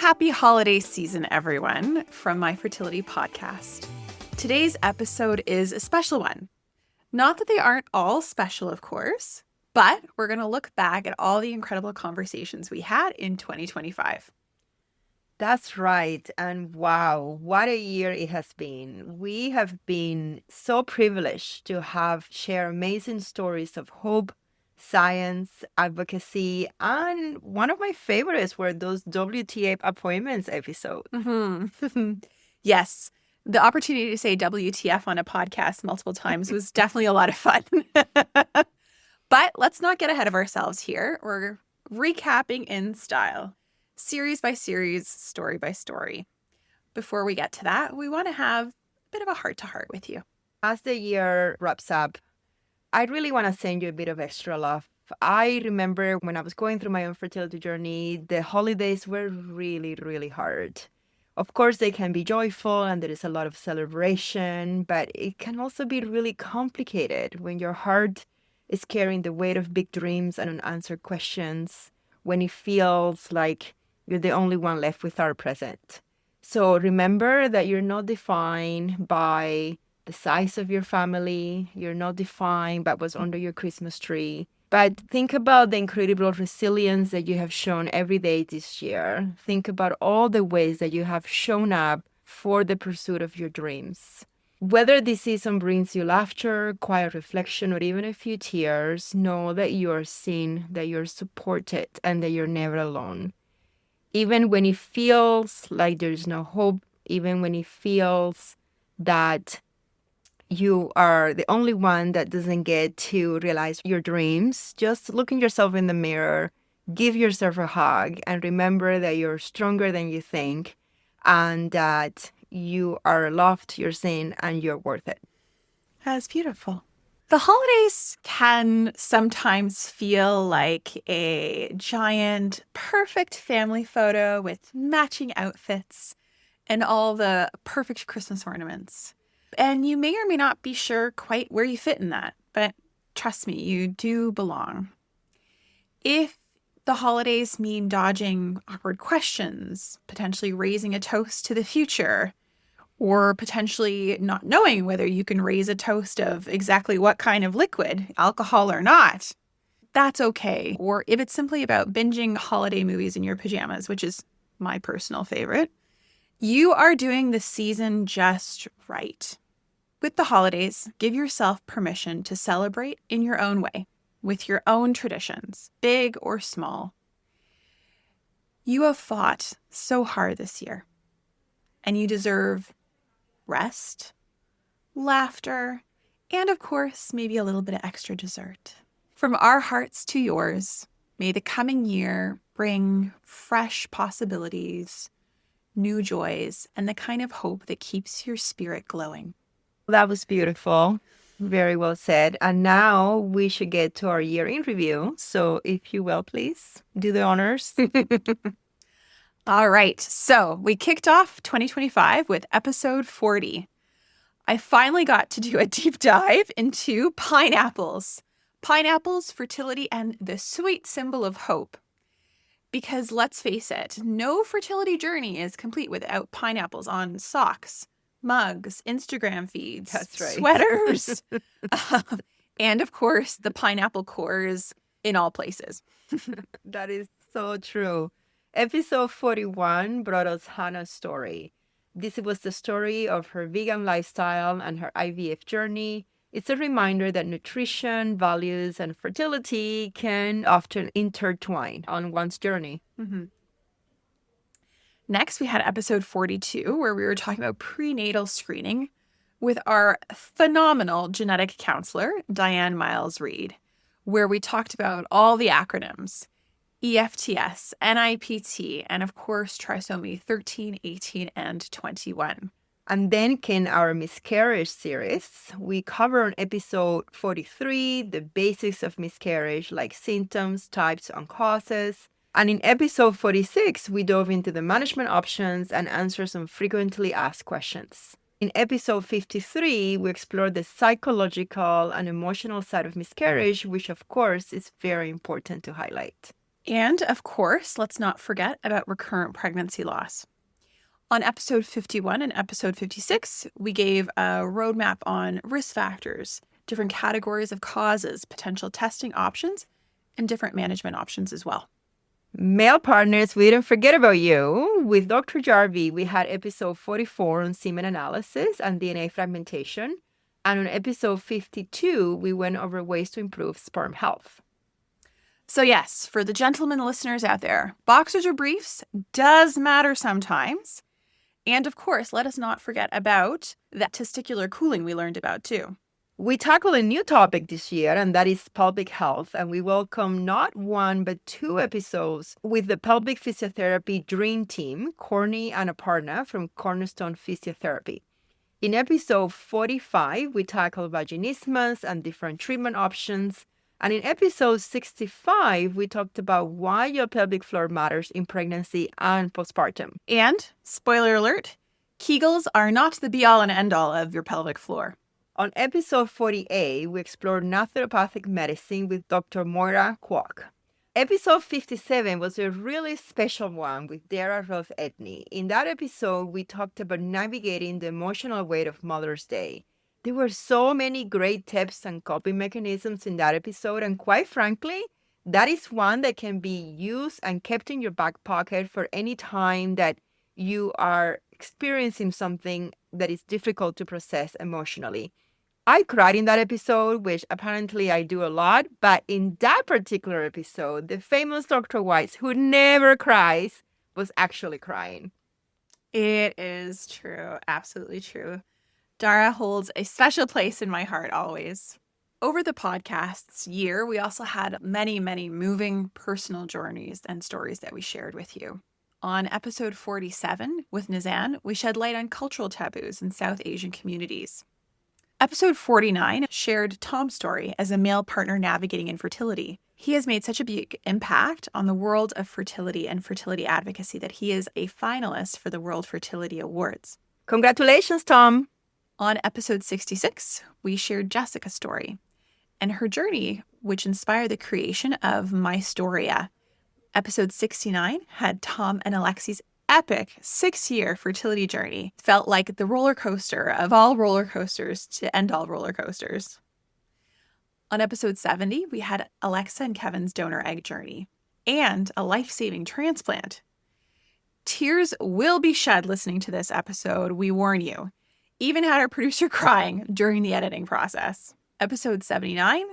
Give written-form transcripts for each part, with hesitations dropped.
Happy holiday season, everyone, from my fertility podcast. Today's episode is a special one. Not that they aren't all special, of course, but we're going to look back at all the incredible conversations we had in 2025. That's right. And wow, what a year it has been. We have been so privileged to have shared amazing stories of hope, science, advocacy, and one of my favorites were those WTF appointments episodes. Yes, the opportunity to say WTF on a podcast multiple times was definitely a lot of fun. But let's not get ahead of ourselves here. We're recapping in style, series by series, story by story. Before we get to that, we want to have a bit of a heart-to-heart with you. As the year wraps up, I really want to send you a bit of extra love. I remember when I was going through my own fertility journey, the holidays were really, really hard. Of course, they can be joyful and there is a lot of celebration, but it can also be really complicated when your heart is carrying the weight of big dreams and unanswered questions, when it feels like you're the only one left with our present. So remember that you're not defined by the size of your family. You're not defined by what's under your Christmas tree. But think about the incredible resilience that you have shown every day this year. Think about all the ways that you have shown up for the pursuit of your dreams. Whether this season brings you laughter, quiet reflection, or even a few tears, know that you are seen, that you're supported, and that you're never alone. Even when it feels like there's no hope, even when it feels that you are the only one that doesn't get to realize your dreams, just look at yourself in the mirror, give yourself a hug, and remember that you're stronger than you think and that you are loved, you're seen, and you're worth it. That's beautiful. The holidays can sometimes feel like a giant, perfect family photo with matching outfits and all the perfect Christmas ornaments. And you may or may not be sure quite where you fit in that, but trust me, you do belong. If the holidays mean dodging awkward questions, potentially raising a toast to the future, or potentially not knowing whether you can raise a toast of exactly what kind of liquid, alcohol or not, that's okay. Or if it's simply about binging holiday movies in your pajamas, which is my personal favorite, you are doing the season just right. With the holidays, give yourself permission to celebrate in your own way, with your own traditions, big or small. You have fought so hard this year, and you deserve rest, laughter, and of course, maybe a little bit of extra dessert. From our hearts to yours, may the coming year bring fresh possibilities, new joys, and the kind of hope that keeps your spirit glowing. That was beautiful. Very well said. And now we should get to our year in review. So if you will, please do the honors. All right. So we kicked off 2025 with episode 40. I finally got to do a deep dive into pineapples. Pineapples, fertility, and the sweet symbol of hope. Because let's face it, no fertility journey is complete without pineapples on socks, mugs, Instagram feeds, That's right. sweaters, and of course, the pineapple cores in all places. That is so true. Episode 41 brought us Hannah's story. This was the story of her vegan lifestyle and her IVF journey. It's a reminder that nutrition, values, and fertility can often intertwine on one's journey. Mm-hmm. Next, we had episode 42, where we were talking about prenatal screening with our phenomenal genetic counselor, Diane Miles-Reed, where we talked about all the acronyms, EFTS, NIPT, and of course, trisomy 13, 18, and 21. And then came our miscarriage series. We covered on episode 43 the basics of miscarriage, like symptoms, types, and causes. And in episode 46, we dove into the management options and answered some frequently asked questions. In episode 53, we explored the psychological and emotional side of miscarriage, which of course is very important to highlight. And of course, let's not forget about recurrent pregnancy loss. On episode 51 and episode 56, we gave a roadmap on risk factors, different categories of causes, potential testing options, and different management options as well. Male partners, we didn't forget about you. With Dr. Jarvie, we had episode 44 on semen analysis and DNA fragmentation. And on episode 52, we went over ways to improve sperm health. So yes, for the gentlemen listeners out there, boxers or briefs does matter sometimes. And of course, let us not forget about that testicular cooling we learned about too. We tackled a new topic this year, and that is pelvic health. And we welcome not one, but 2 episodes with the pelvic physiotherapy dream team, Corny and Aparna from Cornerstone Physiotherapy. In episode 45, we tackled vaginismus and different treatment options. And in episode 65, we talked about why your pelvic floor matters in pregnancy and postpartum. And, spoiler alert, Kegels are not the be-all and end-all of your pelvic floor. On episode 48, we explored naturopathic medicine with Dr. Moira Kwok. Episode 57 was a really special one with Dara Roth Edney. In that episode, we talked about navigating the emotional weight of Mother's Day. There were so many great tips and coping mechanisms in that episode, and quite frankly, that is one that can be used and kept in your back pocket for any time that you are experiencing something that is difficult to process emotionally. I cried in that episode, which apparently I do a lot, but in that particular episode, the famous Dr. Wais, who never cries, was actually crying. It is true. Absolutely true. Dara holds a special place in my heart always. Over the podcast's year, we also had many, many moving personal journeys and stories that we shared with you. On episode 47 with Nizan, we shed light on cultural taboos in South Asian communities. Episode 49 shared Tom's story as a male partner navigating infertility. He has made such a big impact on the world of fertility and fertility advocacy that he is a finalist for the World Fertility Awards. Congratulations, Tom! On episode 66, we shared Jessica's story and her journey, which inspired the creation of My Storia. Episode 69 had Tom and Alexi's epic 6-year fertility journey. Felt like the roller coaster of all roller coasters to end all roller coasters. On episode 70, we had Alexa and Kevin's donor egg journey and a life-saving transplant. Tears will be shed listening to this episode, we warn you. Even had our producer crying during the editing process. Episode 79,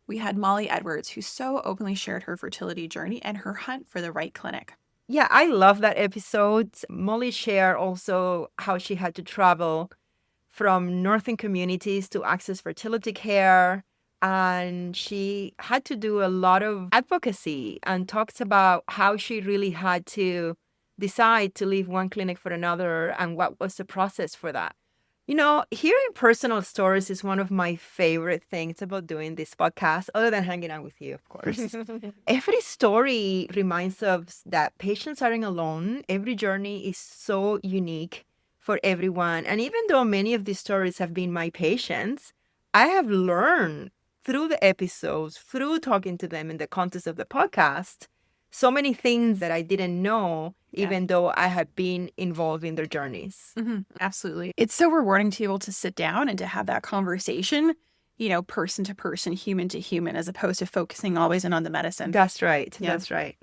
we had Molly Edwards, who so openly shared her fertility journey and her hunt for the right clinic. Yeah, I love that episode. Molly shared also how she had to travel from northern communities to access fertility care. And she had to do a lot of advocacy and talks about how she really had to decide to leave one clinic for another and what was the process for that. You know, hearing personal stories is one of my favorite things about doing this podcast, other than hanging out with you, of course. Every story reminds us that patients aren't alone. Every journey is so unique for everyone. And even though many of these stories have been my patients, I have learned through the episodes, through talking to them in the context of the podcast, so many things that I didn't know, even though I had been involved in their journeys. Mm-hmm, absolutely. It's so rewarding to be able to sit down and to have that conversation, you know, person to person, human to human, as opposed to focusing always in on the medicine. That's right. Yeah. That's right.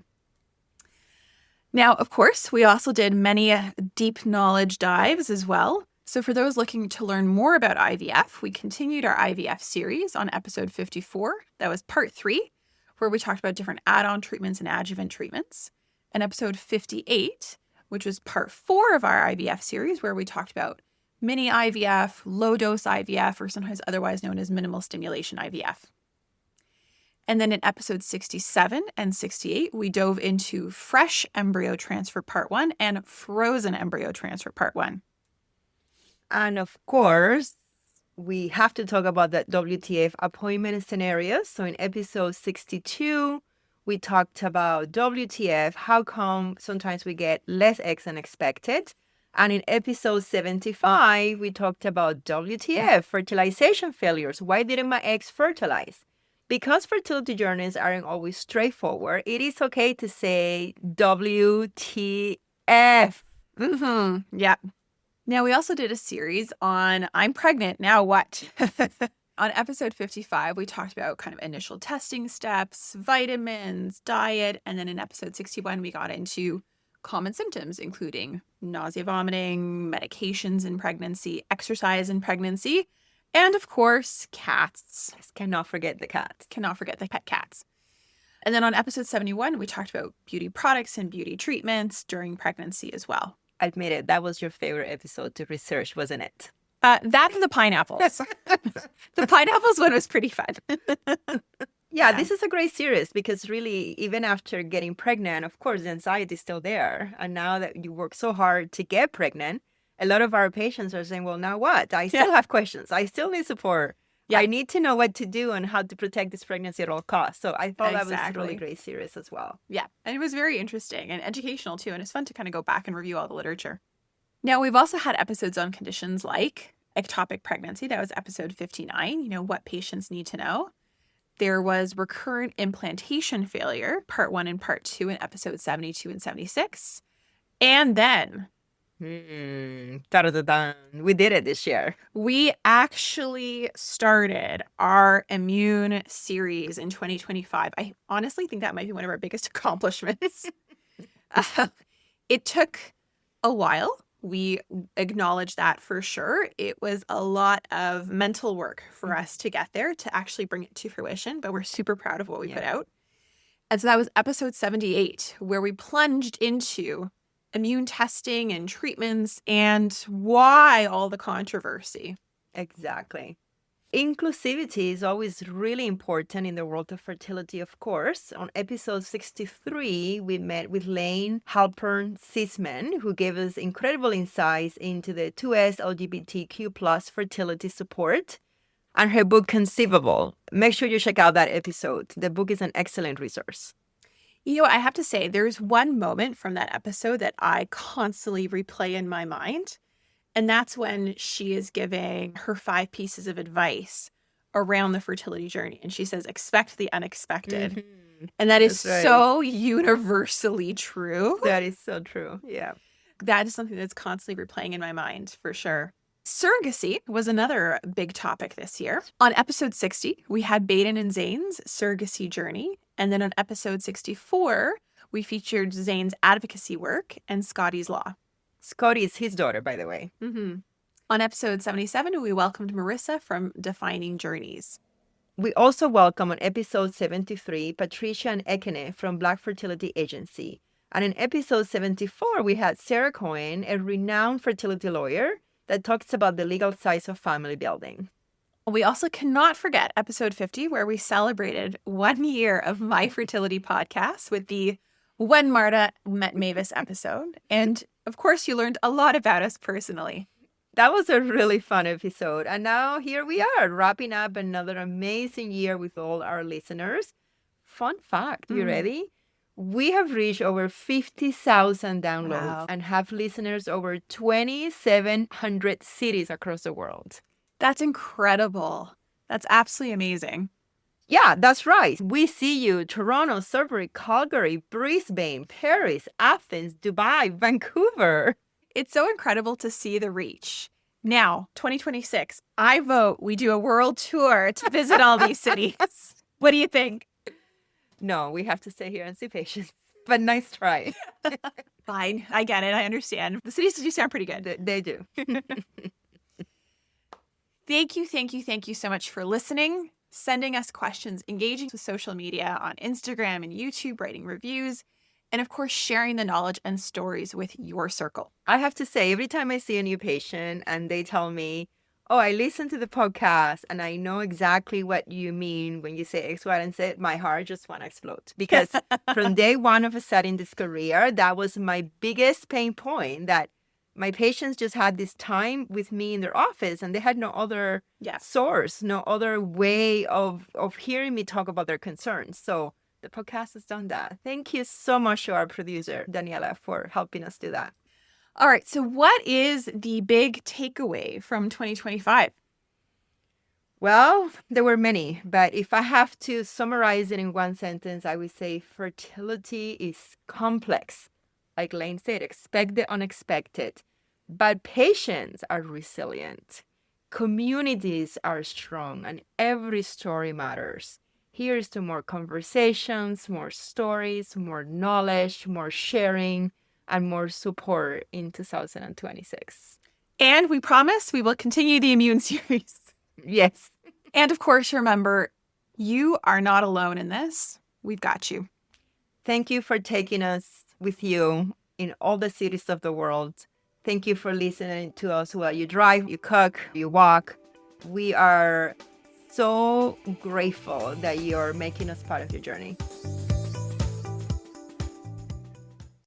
Now, of course, we also did many deep knowledge dives as well. So for those looking to learn more about IVF, we continued our IVF series on episode 54. That was part 3. Where we talked about different add-on treatments and adjuvant treatments. And episode 58, which was part 4 of our IVF series, where we talked about mini IVF, low-dose IVF, or sometimes otherwise known as minimal stimulation IVF. And then in episode 67 and 68, we dove into fresh embryo transfer part 1 and frozen embryo transfer part 1. And of course, we have to talk about that WTF appointment scenario. So in episode 62, we talked about WTF, how come sometimes we get less eggs than expected. And in episode 75, we talked about WTF, fertilization failures. Why didn't my eggs fertilize? Because fertility journeys aren't always straightforward, it is okay to say WTF. Yeah. Now, we also did a series on I'm pregnant, now what? On episode 55, we talked about kind of initial testing steps, vitamins, diet, and then in episode 61, we got into common symptoms, including nausea, vomiting, medications in pregnancy, exercise in pregnancy, and of course, cats. Cannot forget the cats. Cannot forget the pet cats. And then on episode 71, we talked about beauty products and beauty treatments during pregnancy as well. Admit it, that was your favorite episode to research, wasn't it? That and the pineapples. The pineapples one was pretty fun. Yeah, this is a great series because really, even after getting pregnant, of course, the anxiety is still there. And now that you work so hard to get pregnant, a lot of our patients are saying, well, now what? I still have questions. I still need support. Yeah. I need to know what to do and how to protect this pregnancy at all costs. So I thought that was a really great series as well. Yeah, and it was very interesting and educational too. And it's fun to kind of go back and review all the literature. Now, we've also had episodes on conditions like ectopic pregnancy. That was episode 59, what patients need to know. There was recurrent implantation failure, part 1 and part 2 in episode 72 and 76. And then we did it this year. We actually started our immune series in 2025. I honestly think that might be one of our biggest accomplishments. It took a while. We acknowledge that for sure. It was a lot of mental work for us to get there, to actually bring it to fruition, but we're super proud of what we put out. And so that was episode 78, where we plunged into immune testing and treatments and why all the controversy. Exactly. Inclusivity is always really important in the world of fertility, of course. On episode 63, we met with Lane Halpern-Sisman, who gave us incredible insights into the 2S LGBTQ plus fertility support and her book, Conceivable. Make sure you check out that episode. The book is an excellent resource. I have to say, there's one moment from that episode that I constantly replay in my mind. And that's when she is giving her 5 pieces of advice around the fertility journey. And she says, expect the unexpected. Mm-hmm. And that is so universally true. That is so true. Yeah. That is something that's constantly replaying in my mind, for sure. Surrogacy was another big topic this year. On episode 60, we had Baden and Zane's surrogacy journey. And then on episode 64, we featured Zane's advocacy work and Scotty's law. Scotty is his daughter, by the way. Mm-hmm. On episode 77, we welcomed Marissa from Defining Journeys. We also welcome on episode 73, Patricia and Ekene from Black Fertility Agency. And in episode 74, we had Sarah Cohen, a renowned fertility lawyer that talks about the legal sides of family building. We also cannot forget episode 50, where we celebrated 1 year of My Fertility podcast with the When Marta Met Mavis episode. And of course, you learned a lot about us personally. That was a really fun episode. And now here we are, wrapping up another amazing year with all our listeners. Fun fact, you ready? We have reached over 50,000 downloads and have listeners over 2,700 cities across the world. That's incredible. That's absolutely amazing. Yeah, that's right. We see you, Toronto, Sudbury, Calgary, Brisbane, Paris, Athens, Dubai, Vancouver. It's so incredible to see the reach. Now, 2026, I vote we do a world tour to visit all these cities. What do you think? No, we have to stay here and see patients. But nice try. Fine. I get it. I understand. The cities do sound pretty good. They do. Thank you so much for listening, sending us questions, engaging with social media on Instagram and YouTube, writing reviews, and of course, sharing the knowledge and stories with your circle. I have to say, every time I see a new patient and they tell me, oh, I listened to the podcast and I know exactly what you mean when you say X, Y, and Z, my heart just want to explode. Because from day one of starting this career, that was my biggest pain point, that my patients just had this time with me in their office and they had no other source, no other way of hearing me talk about their concerns. So the podcast has done that. Thank you so much to our producer, Daniela, for helping us do that. All right. So what is the big takeaway from 2025? Well, there were many, but if I have to summarize it in one sentence, I would say fertility is complex. Like Lane said, expect the unexpected, but patients are resilient. Communities are strong, and every story matters. Here's to more conversations, more stories, more knowledge, more sharing, and more support in 2026. And we promise we will continue the immune series. Yes. And of course, remember, you are not alone in this. We've got you. Thank you for taking us with you in all the cities of the world. Thank you for listening to us while you drive, you cook, you walk. We are so grateful that you're making us part of your journey.